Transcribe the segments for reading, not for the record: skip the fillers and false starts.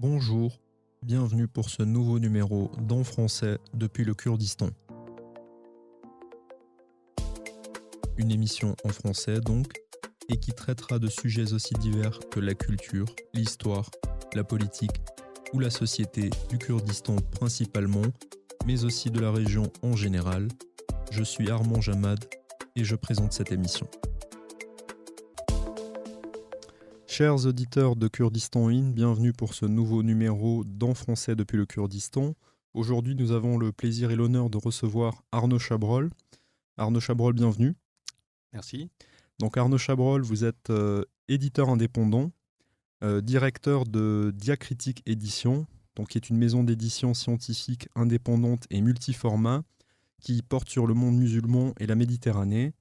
Bonjour, bienvenue pour ce nouveau numéro d'En français depuis le Kurdistan. Une émission en français donc, et qui traitera de sujets aussi divers que la culture, l'histoire, la politique ou la société du Kurdistan principalement, mais aussi de la région en général. Je suis Armand Jamad et je présente cette émission. Chers auditeurs de Kurdistan In, bienvenue pour ce nouveau numéro d'En français depuis le Kurdistan. Aujourd'hui, nous avons le plaisir et l'honneur de recevoir Arnaud Chabrol. Arnaud Chabrol, bienvenue. Merci. Donc Arnaud Chabrol, vous êtes éditeur indépendant, directeur de Diacritique Édition, donc qui est une maison d'édition scientifique indépendante et multiformat qui porte sur le monde musulman et la Méditerranée.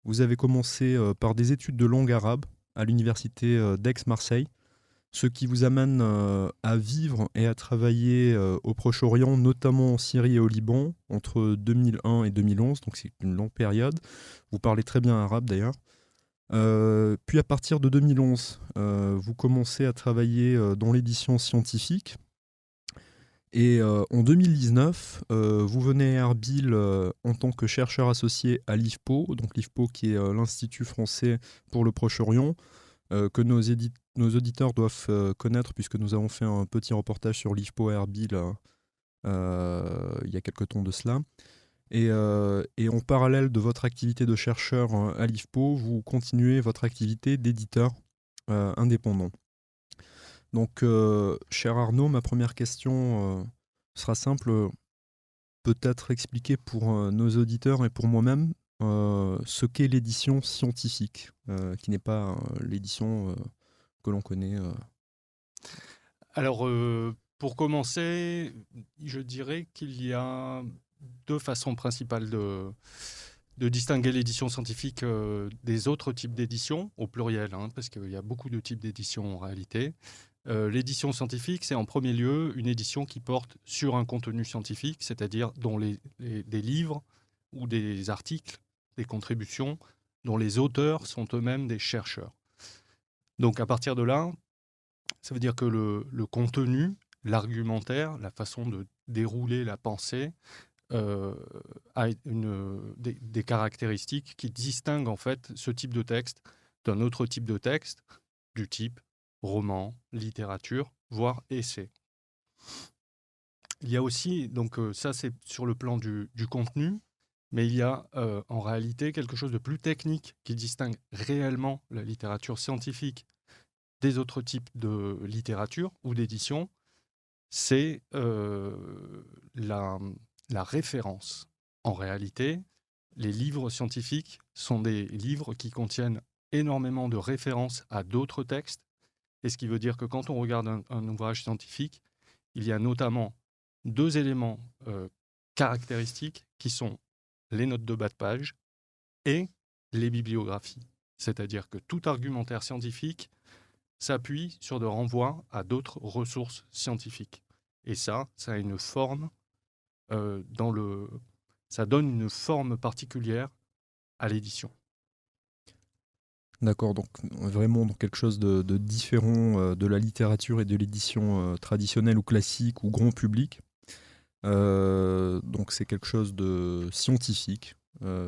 Vous avez commencé par des études de langue arabe à l'université d'Aix-Marseille, ce qui vous amène à vivre et à travailler au Proche-Orient, notamment en Syrie et au Liban, entre 2001 et 2011, donc c'est une longue période. Vous parlez très bien arabe d'ailleurs. Puis à partir de 2011, vous commencez à travailler dans l'édition scientifique. Et en 2019, vous venez à Erbil en tant que chercheur associé à l'IFPO, donc l'IFPO qui est l'Institut français pour le Proche-Orient, que nos auditeurs doivent connaître puisque nous avons fait un petit reportage sur l'IFPO à Erbil il y a quelques temps de cela. Et en parallèle de votre activité de chercheur à l'IFPO, vous continuez votre activité d'éditeur indépendant. Donc, cher Arnaud, ma première question sera simple. Peut-être expliquer pour nos auditeurs et pour moi-même ce qu'est l'édition scientifique, qui n'est pas l'édition que l'on connaît. Alors, pour commencer, je dirais qu'il y a deux façons principales de distinguer l'édition scientifique des autres types d'éditions, au pluriel, hein, parce qu'il y a beaucoup de types d'éditions en réalité. L'édition scientifique, c'est en premier lieu une édition qui porte sur un contenu scientifique, c'est-à-dire dont des livres ou des articles, des contributions, dont les auteurs sont eux-mêmes des chercheurs. Donc à partir de là, ça veut dire que le contenu, l'argumentaire, la façon de dérouler la pensée a des caractéristiques qui distinguent en fait ce type de texte d'un autre type de texte, du type roman, littérature, voire essai. Il y a aussi, donc ça c'est sur le plan du contenu, mais il y a en réalité quelque chose de plus technique qui distingue réellement la littérature scientifique des autres types de littérature ou d'édition, c'est la référence. En réalité, les livres scientifiques sont des livres qui contiennent énormément de références à d'autres textes, et ce qui veut dire que quand on regarde un ouvrage scientifique, il y a notamment deux éléments caractéristiques qui sont les notes de bas de page et les bibliographies. C'est-à-dire que tout argumentaire scientifique s'appuie sur des renvois à d'autres ressources scientifiques. Et ça a une forme ça donne une forme particulière à l'édition. D'accord, donc vraiment dans quelque chose de différent de la littérature et de l'édition traditionnelle ou classique ou grand public. Donc c'est quelque chose de scientifique,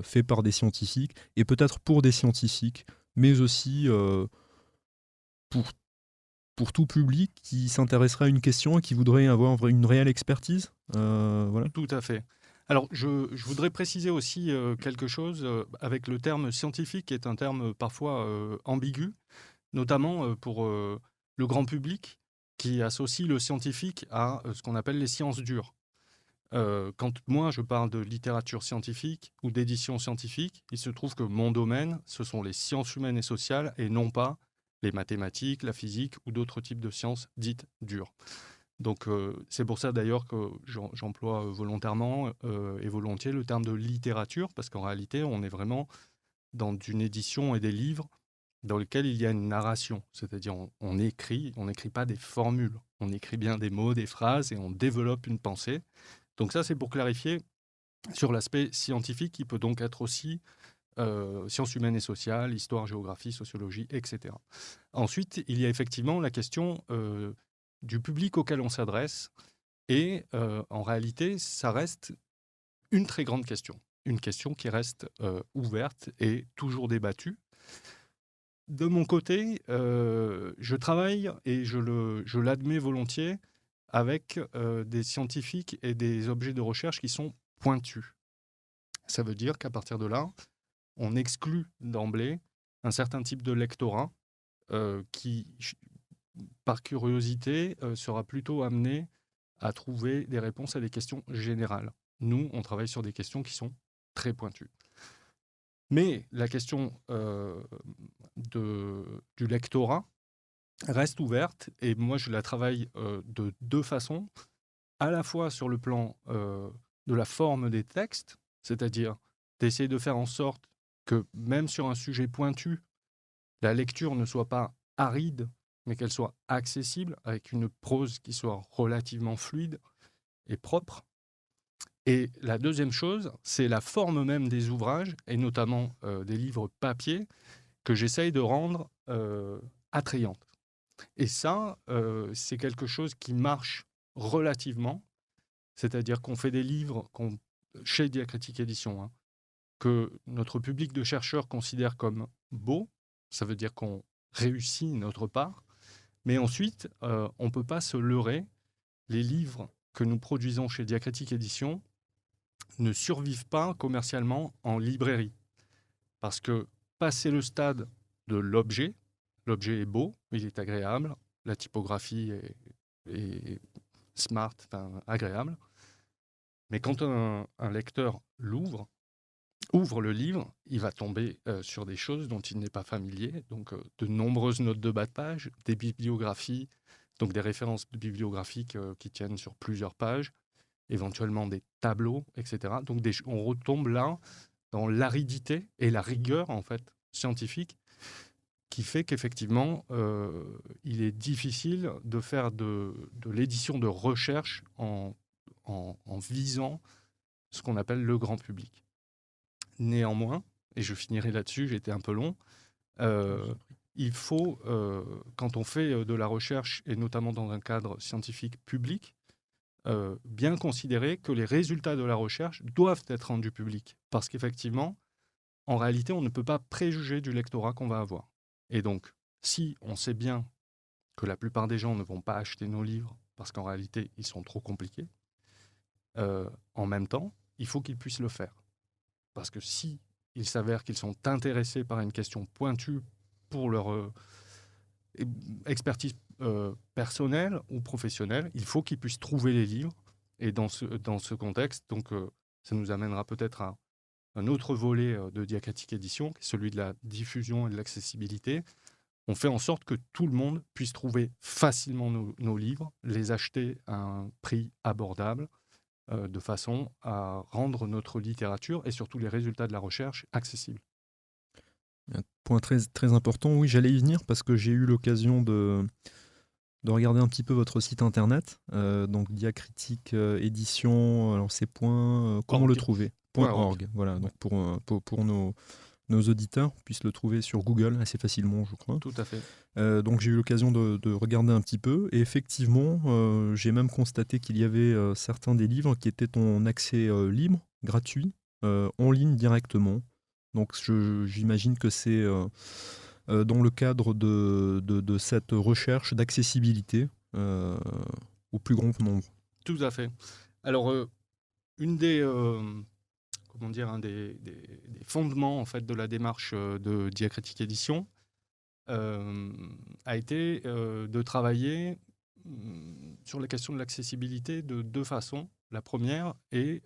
fait par des scientifiques, et peut-être pour des scientifiques, mais aussi pour, pour tout public qui s'intéresserait à une question et qui voudrait avoir une réelle expertise. Voilà. Tout à fait. Alors, je voudrais préciser aussi quelque chose avec le terme scientifique, qui est un terme parfois ambigu, notamment pour le grand public, qui associe le scientifique à ce qu'on appelle les sciences dures. Quand moi je parle de littérature scientifique ou d'édition scientifique, il se trouve que mon domaine, ce sont les sciences humaines et sociales et non pas les mathématiques, la physique ou d'autres types de sciences dites dures. Donc c'est pour ça d'ailleurs que j'emploie volontairement et volontiers le terme de littérature, parce qu'en réalité on est vraiment dans une édition et des livres dans lesquels il y a une narration, c'est-à-dire on n'écrit pas des formules, on écrit bien des mots, des phrases et on développe une pensée. Donc ça, c'est pour clarifier sur l'aspect scientifique qui peut donc être aussi sciences humaines et sociales, histoire, géographie, sociologie, etc. Ensuite, il y a effectivement la question du public auquel on s'adresse. Et en réalité, ça reste une très grande question. Une question qui reste ouverte et toujours débattue. De mon côté, je travaille, et je l'admets volontiers, avec des scientifiques et des objets de recherche qui sont pointus. Ça veut dire qu'à partir de là, on exclut d'emblée un certain type de lectorat qui, par curiosité, sera plutôt amené à trouver des réponses à des questions générales. Nous, on travaille sur des questions qui sont très pointues. Mais la question du lectorat reste ouverte, et moi je la travaille de deux façons, à la fois sur le plan de la forme des textes, c'est-à-dire d'essayer de faire en sorte que même sur un sujet pointu, la lecture ne soit pas aride, mais qu'elle soit accessible, avec une prose qui soit relativement fluide et propre. Et la deuxième chose, c'est la forme même des ouvrages, et notamment des livres papier, que j'essaye de rendre attrayante. Et ça, c'est quelque chose qui marche relativement, c'est-à-dire qu'on fait des livres chez Diacritique Édition, hein, que notre public de chercheurs considère comme beaux, ça veut dire qu'on réussit notre part, mais ensuite, on ne peut pas se leurrer, les livres que nous produisons chez Diacritique Édition ne survivent pas commercialement en librairie. Parce que, passé le stade de l'objet est beau, il est agréable, la typographie est smart, enfin, agréable. Mais quand un lecteur ouvre le livre, il va tomber sur des choses dont il n'est pas familier. Donc, de nombreuses notes de bas de page, des bibliographies, donc des références bibliographiques qui tiennent sur plusieurs pages, éventuellement des tableaux, etc. Donc, on retombe là dans l'aridité et la rigueur, en fait, scientifique, qui fait qu'effectivement, il est difficile de faire de l'édition de recherche en visant ce qu'on appelle le grand public. Néanmoins, et je finirai là-dessus, j'ai été un peu long, il faut, quand on fait de la recherche, et notamment dans un cadre scientifique public, bien considérer que les résultats de la recherche doivent être rendus publics. Parce qu'effectivement, en réalité, on ne peut pas préjuger du lectorat qu'on va avoir. Et donc, si on sait bien que la plupart des gens ne vont pas acheter nos livres parce qu'en réalité, ils sont trop compliqués, en même temps, il faut qu'ils puissent le faire. Parce que si il s'avère qu'ils sont intéressés par une question pointue pour leur expertise personnelle ou professionnelle, il faut qu'ils puissent trouver les livres. Et dans ce contexte, donc, ça nous amènera peut-être à un autre volet de Diacritique Édition, qui est celui de la diffusion et de l'accessibilité. On fait en sorte que tout le monde puisse trouver facilement nos livres, les acheter à un prix abordable, de façon à rendre notre littérature et surtout les résultats de la recherche accessibles. Un point très, très important, oui, j'allais y venir parce que j'ai eu l'occasion de regarder un petit peu votre site internet, donc Diacritique Édition, alors c'est comment Org. le trouver .org, voilà, donc pour nos auditeurs puissent le trouver sur Google assez facilement, je crois. Tout à fait. Donc j'ai eu l'occasion de regarder un petit peu, et effectivement, j'ai même constaté qu'il y avait certains des livres qui étaient en accès libre, gratuit, en ligne directement. Donc j'imagine que c'est dans le cadre de cette recherche d'accessibilité au plus grand nombre. Tout à fait. Alors, un des fondements en fait, de la démarche de Diacritique Édition a été de travailler sur la question de l'accessibilité de deux façons. La première est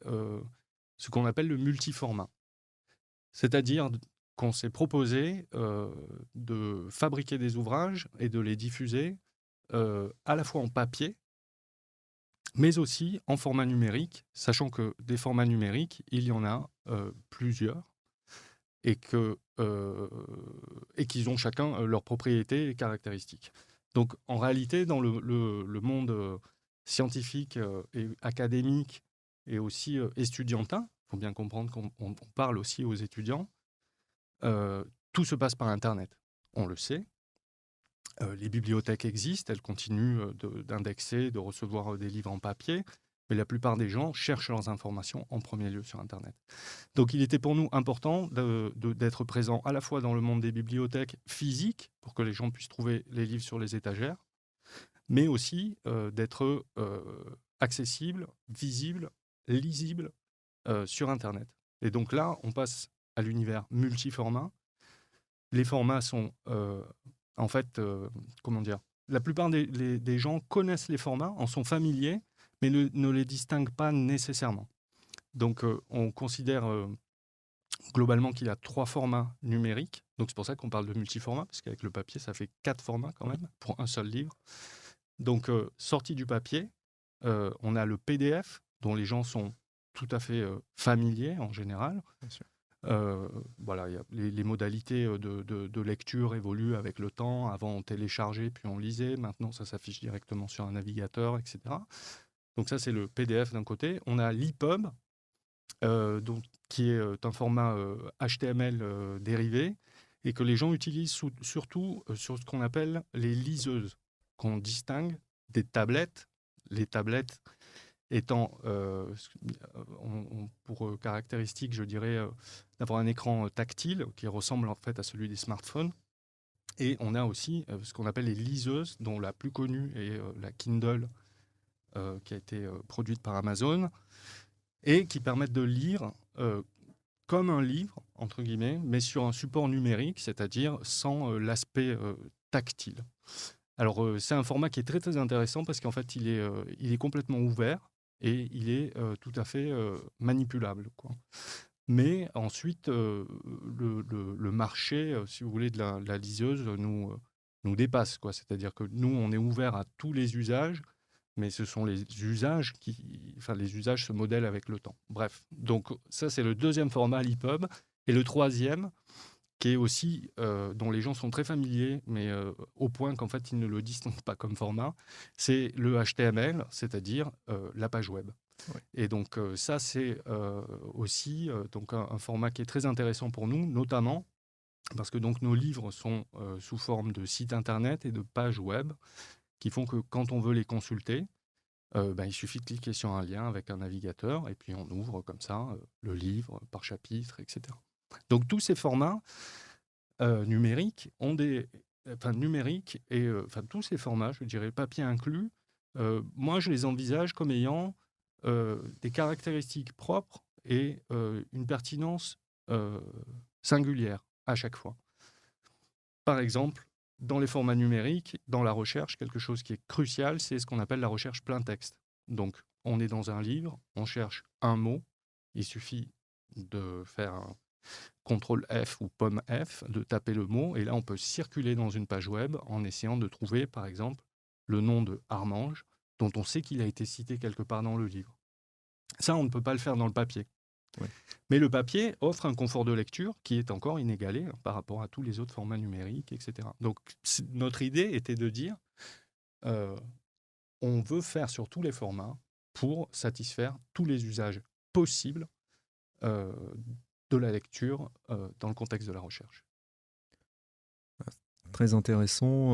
ce qu'on appelle le multiformat. C'est-à-dire qu'on s'est proposé de fabriquer des ouvrages et de les diffuser à la fois en papier, mais aussi en format numérique, sachant que des formats numériques, il y en a plusieurs, et qu'ils ont chacun leurs propriétés et caractéristiques. Donc en réalité, dans le monde scientifique et académique, et aussi estudiantin, il faut bien comprendre qu'on parle aussi aux étudiants, tout se passe par Internet, on le sait. Les bibliothèques existent, elles continuent d'indexer, de recevoir des livres en papier, mais la plupart des gens cherchent leurs informations en premier lieu sur Internet. Donc il était pour nous important d'être présent à la fois dans le monde des bibliothèques physiques, pour que les gens puissent trouver les livres sur les étagères, mais aussi d'être accessible, visible, lisible sur Internet. Et donc là, on passe à l'univers multiformat. Les formats sont, en fait, comment dire, la plupart des gens connaissent les formats, en sont familiers, mais ne les distinguent pas nécessairement. Donc, on considère globalement qu'il y a 3 formats numériques. Donc, c'est pour ça qu'on parle de multiformat, parce qu'avec le papier, ça fait 4 formats quand même, pour un seul livre. Donc, sortie du papier, on a le PDF, dont les gens sont tout à fait familiers en général. Bien sûr. Voilà, les modalités de lecture évoluent avec le temps. Avant, on téléchargeait, puis on lisait. Maintenant, ça s'affiche directement sur un navigateur, etc. Donc ça, c'est le PDF d'un côté. On a l'EPUB, qui est un format HTML dérivé, et que les gens utilisent surtout sur ce qu'on appelle les liseuses, qu'on distingue des tablettes. Les tablettes étant pour caractéristique, je dirais, d'avoir un écran tactile qui ressemble en fait à celui des smartphones. Et on a aussi ce qu'on appelle les liseuses, dont la plus connue est la Kindle, qui a été produite par Amazon, et qui permettent de lire comme un livre, entre guillemets, mais sur un support numérique, c'est-à-dire sans l'aspect tactile. Alors, c'est un format qui est très, très intéressant parce qu'en fait, il est complètement ouvert et il est tout à fait manipulable, quoi. Mais ensuite, le marché, si vous voulez, de la liseuse nous dépasse, quoi. C'est-à-dire que nous, on est ouvert à tous les usages, mais ce sont les usages les usages se modèlent avec le temps. Bref, donc ça, c'est le deuxième format, l'EPUB. Et le troisième, qui est aussi, dont les gens sont très familiers, mais au point qu'en fait, ils ne le distinguent pas comme format, c'est le HTML, c'est-à-dire la page web. Ouais. Et donc ça, c'est aussi donc un format qui est très intéressant pour nous, notamment parce que donc nos livres sont sous forme de sites internet et de pages web, qui font que quand on veut les consulter, il suffit de cliquer sur un lien avec un navigateur, et puis on ouvre comme ça le livre par chapitre, etc. Donc tous ces formats numériques ont numériques et tous ces formats, je dirais papier inclus, moi je les envisage comme ayant des caractéristiques propres et une pertinence singulière à chaque fois. Par exemple, dans les formats numériques, dans la recherche, quelque chose qui est crucial, c'est ce qu'on appelle la recherche plein texte. Donc, on est dans un livre, on cherche un mot, il suffit de faire un CTRL F ou pomme F, de taper le mot, et là, on peut circuler dans une page web en essayant de trouver, par exemple, le nom de Armange, dont on sait qu'il a été cité quelque part dans le livre. Ça, on ne peut pas le faire dans le papier. Ouais. Mais le papier offre un confort de lecture qui est encore inégalé par rapport à tous les autres formats numériques, etc. Donc, notre idée était de dire, on veut faire sur tous les formats pour satisfaire tous les usages possibles de la lecture dans le contexte de la recherche. Très intéressant.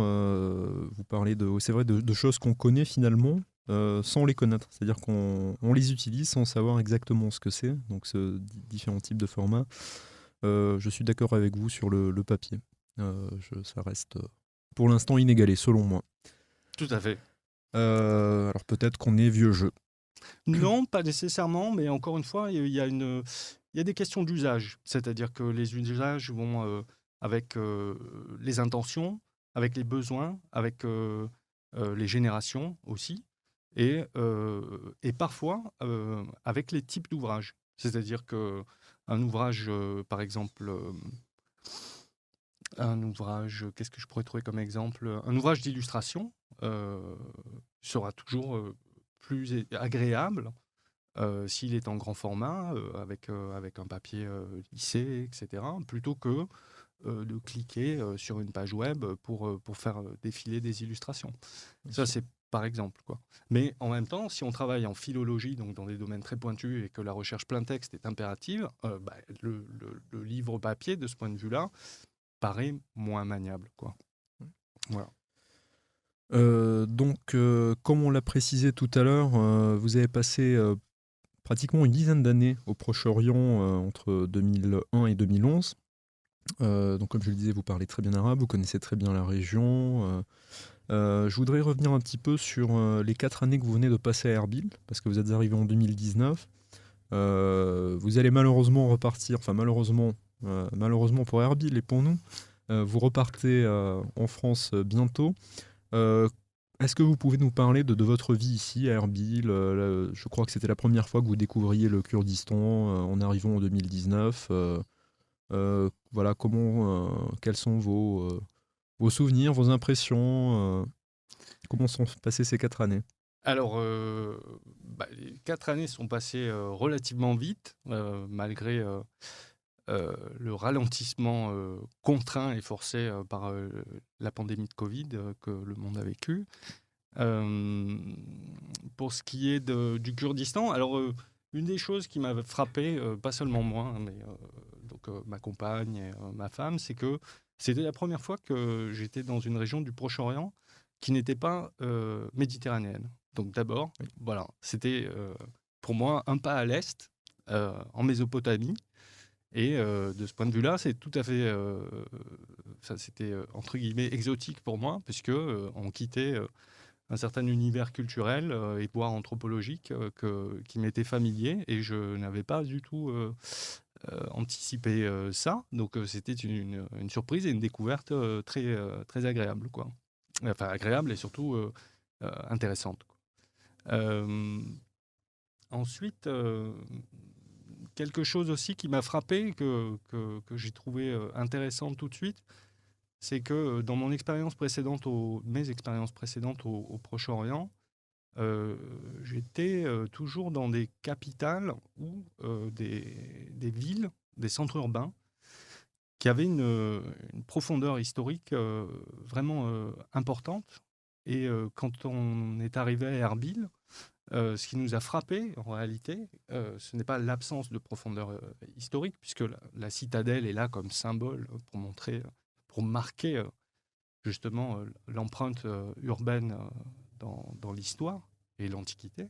Vous parlez c'est vrai, de choses qu'on connaît finalement sans les connaître. C'est-à-dire qu'on les utilise sans savoir exactement ce que c'est. Donc, différents types de formats. Je suis d'accord avec vous sur le papier. Ça reste pour l'instant inégalé, selon moi. Tout à fait. Alors peut-être qu'on est vieux jeu. Non, pas nécessairement, mais encore une fois, il y a des questions d'usage. C'est-à-dire que les usages vont avec les intentions, avec les besoins, avec les générations aussi, et parfois avec les types d'ouvrages. C'est-à-dire qu'un ouvrage, par exemple, qu'est-ce que je pourrais trouver comme exemple? Un ouvrage d'illustration sera toujours plus agréable s'il est en grand format, avec un papier lissé, etc., plutôt que de cliquer sur une page web pour faire défiler des illustrations. Ça, c'est par exemple, quoi. Mais en même temps, si on travaille en philologie, donc dans des domaines très pointus, et que la recherche plein texte est impérative, le livre papier, de ce point de vue-là, paraît moins maniable, quoi. Voilà. Comme on l'a précisé tout à l'heure, vous avez passé pratiquement une dizaine d'années au Proche-Orient entre 2001 et 2011. Donc, comme je le disais, vous parlez très bien arabe, vous connaissez très bien la région. Je voudrais revenir un petit peu sur les 4 années que vous venez de passer à Erbil, parce que vous êtes arrivé en 2019. Vous allez malheureusement repartir, enfin malheureusement pour Erbil et pour nous, vous repartez en France bientôt. Euh, Est-ce que vous pouvez nous parler de votre vie ici à Erbil? Je crois que c'était la première fois que vous découvriez le Kurdistan en arrivant en 2019. Voilà, quels sont vos souvenirs, vos impressions? Comment sont passées ces 4 années? Alors, les 4 années sont passées relativement vite, malgré le ralentissement contraint et forcé par la pandémie de Covid que le monde a vécu. Pour ce qui est du Kurdistan, alors une des choses qui m'a frappé, pas seulement moi, hein, mais ma compagne et ma femme, c'est que c'était la première fois que j'étais dans une région du Proche-Orient qui n'était pas méditerranéenne. Donc d'abord, Oui. voilà, c'était pour moi un pas à l'est, en Mésopotamie. Et de ce point de vue-là, c'est tout à fait, ça c'était entre guillemets exotique pour moi, puisque on quittait un certain univers culturel et voire anthropologique qui m'était familier, et je n'avais pas du tout anticipé ça. Donc c'était une surprise et une découverte très agréable, quoi. Enfin agréable et surtout intéressante, quoi. Euh, Ensuite, quelque chose aussi qui m'a frappé, que j'ai trouvé intéressant tout de suite, c'est que dans mes expériences précédentes au Proche-Orient, euh, j'étais toujours dans des capitales ou des villes, des centres urbains, qui avaient une profondeur historique vraiment importante. Et quand on est arrivé à Erbil, ce qui nous a frappé, en réalité, ce n'est pas l'absence de profondeur historique, puisque la citadelle est là comme symbole pour marquer justement l'empreinte urbaine dans l'histoire et l'Antiquité.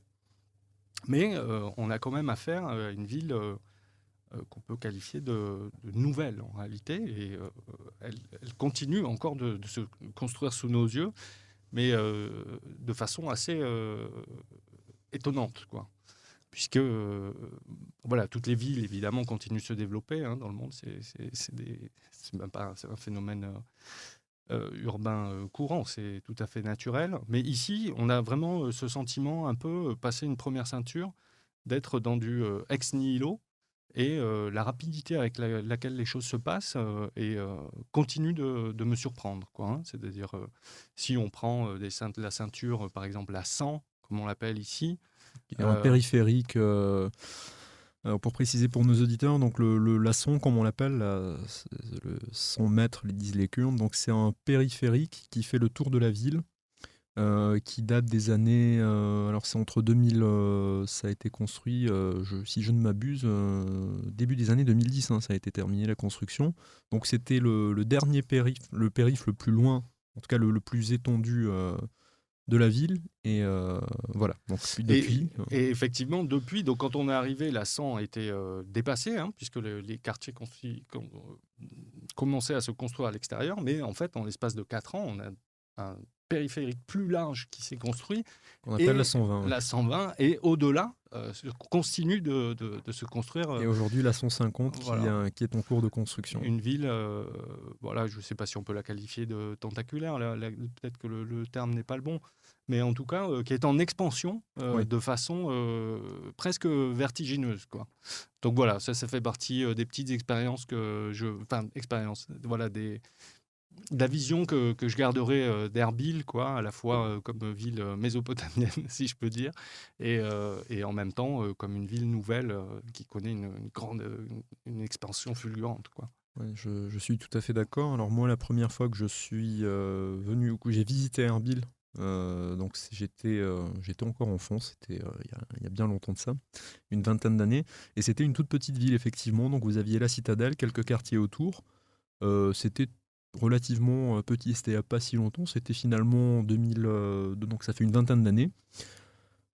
Mais on a quand même affaire à une ville qu'on peut qualifier de nouvelle en réalité, et elle continue encore de se construire sous nos yeux, mais de façon assez étonnante, quoi. Puisque voilà, toutes les villes évidemment continuent de se développer, hein, dans le monde. C'est même pas c'est un phénomène urbain courant, c'est tout à fait naturel. Mais ici, on a vraiment ce sentiment un peu passé une première ceinture, d'être dans du ex nihilo, et la rapidité avec laquelle les choses se passent continue de me surprendre, quoi, hein. C'est-à-dire, si on prend la ceinture, par exemple la 100, comme on l'appelle ici. Et un périphérique, pour préciser pour nos auditeurs, donc la son, comme on l'appelle, le 100 mètres, disent les Kurdes, donc c'est un périphérique qui fait le tour de la ville, qui date des années. Alors c'est entre 2000, ça a été construit, si je ne m'abuse, début des années 2010, hein, ça a été terminé la construction. Donc c'était le dernier périph' le plus loin, en tout cas le plus étendu de la ville. Et voilà, donc depuis. Et effectivement, depuis, donc quand on est arrivé, la 100 a été dépassée, hein, puisque les quartiers commençaient à se construire à l'extérieur. Mais en fait, en l'espace de 4 ans, on a un périphérique plus large qui s'est construit, On appelle la et 120. Ouais. la 120, et au-delà, continue de se construire. Et aujourd'hui, la 150 Voilà. qui est en cours de construction. Une ville, voilà, je ne sais pas si on peut la qualifier de tentaculaire, peut-être que le terme n'est pas le bon, mais en tout cas, qui est en expansion Oui. de façon presque vertigineuse, quoi. Donc voilà, ça fait partie des petites expériences voilà, de la vision que je garderai d'Erbil, quoi, à la fois comme ville mésopotamienne, si je peux dire, et en même temps comme une ville nouvelle qui connaît une expansion fulgurante, quoi. Ouais, je suis tout à fait d'accord. Alors moi, la première fois que je suis venu, que j'ai visité Erbil, donc j'étais encore enfant, c'était il y a bien longtemps de ça, une vingtaine d'années, et c'était une toute petite ville effectivement. Donc vous aviez la citadelle, quelques quartiers autour. C'était relativement petit, c'était il n'y a pas si longtemps, c'était finalement en 2000, donc ça fait une vingtaine d'années.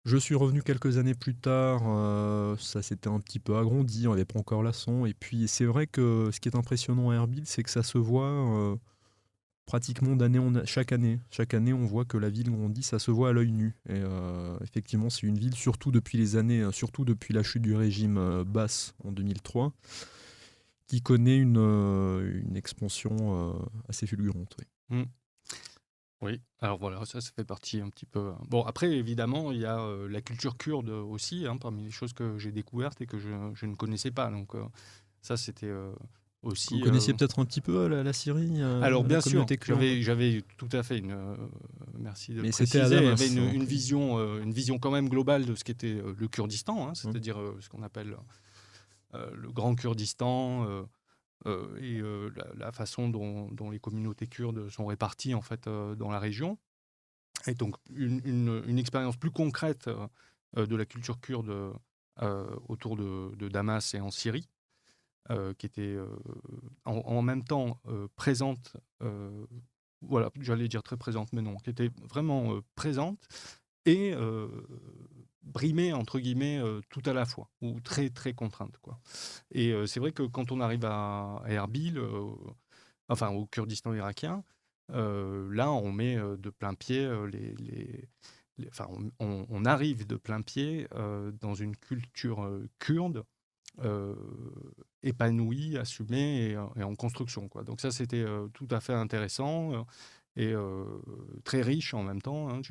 Je suis revenu quelques années plus tard, ça s'était un petit peu agrandi, on n'avait pas encore la son. Et puis c'est vrai que ce qui est impressionnant à Erbil, c'est que ça se voit pratiquement chaque année. Chaque année, on voit que la ville grandit, ça se voit à l'œil nu. Et effectivement, c'est une ville, surtout depuis les années, surtout depuis la chute du régime Baas en 2003, qui connaît une expansion assez fulgurante. Oui. Mm. Oui, alors voilà, ça fait partie un petit peu. Bon, après, évidemment, il y a la culture kurde aussi, hein, parmi les choses que j'ai découvertes et que je ne connaissais pas. Donc, ça, c'était aussi. Vous connaissiez peut-être un petit peu la Syrie, Alors, la bien sûr, communauté kurde. j'avais tout à fait merci de Mais préciser. c'était à Damas, Il y avait hein. une vision quand même globale de ce qu'était le Kurdistan, hein, c'est-à-dire ce qu'on appelle le Grand Kurdistan. Et la façon dont les communautés kurdes sont réparties en fait dans la région. Et donc une expérience plus concrète de la culture kurde autour de Damas et en Syrie, qui était en même temps présente, voilà, j'allais dire très présente, mais non, qui était vraiment présente et brimée, entre guillemets, tout à la fois, ou très, très contrainte, quoi. Et c'est vrai que quand on arrive à Erbil, enfin au Kurdistan irakien, là, on met de plein pied enfin, on arrive de plein pied dans une culture kurde épanouie, assumée et en construction, quoi. Donc ça, c'était tout à fait intéressant et très riche en même temps, hein.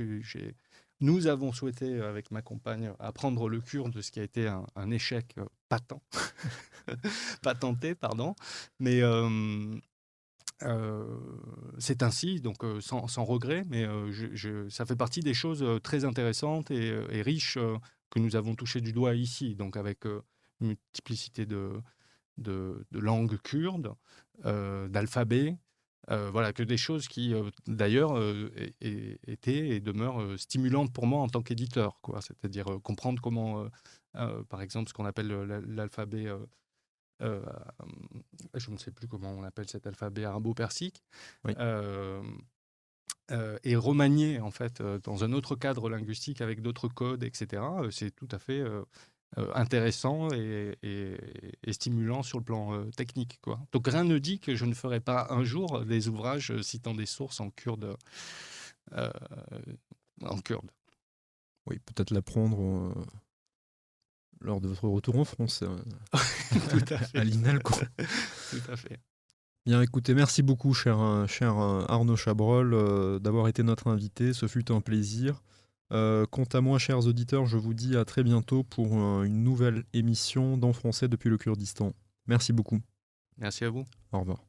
Nous avons souhaité, avec ma compagne, apprendre le kurde, ce qui a été un échec patenté, pardon. Mais c'est ainsi, donc sans regret, mais ça fait partie des choses très intéressantes et riches que nous avons touché du doigt ici, donc avec une multiplicité de langues kurdes, d'alphabets, voilà, que des choses qui, d'ailleurs, étaient et demeurent stimulantes pour moi en tant qu'éditeur, quoi. C'est-à-dire comprendre comment, par exemple, ce qu'on appelle l'alphabet, je ne sais plus comment on appelle cet alphabet arabo-persique, Oui. Et remanier, en fait, dans un autre cadre linguistique avec d'autres codes, etc., c'est tout à fait intéressant et stimulant sur le plan technique, quoi. Donc rien ne dit que je ne ferai pas un jour des ouvrages citant des sources en kurde. Oui, peut-être l'apprendre lors de votre retour en France, Tout à fait. à l'INALCO. Tout à fait. Bien, écoutez, merci beaucoup, cher Arnaud Chabrol, d'avoir été notre invité. Ce fut un plaisir. Quant à moi, chers auditeurs, je vous dis à très bientôt pour une nouvelle émission d'En français depuis le Kurdistan. Merci beaucoup. Merci à vous. Au revoir.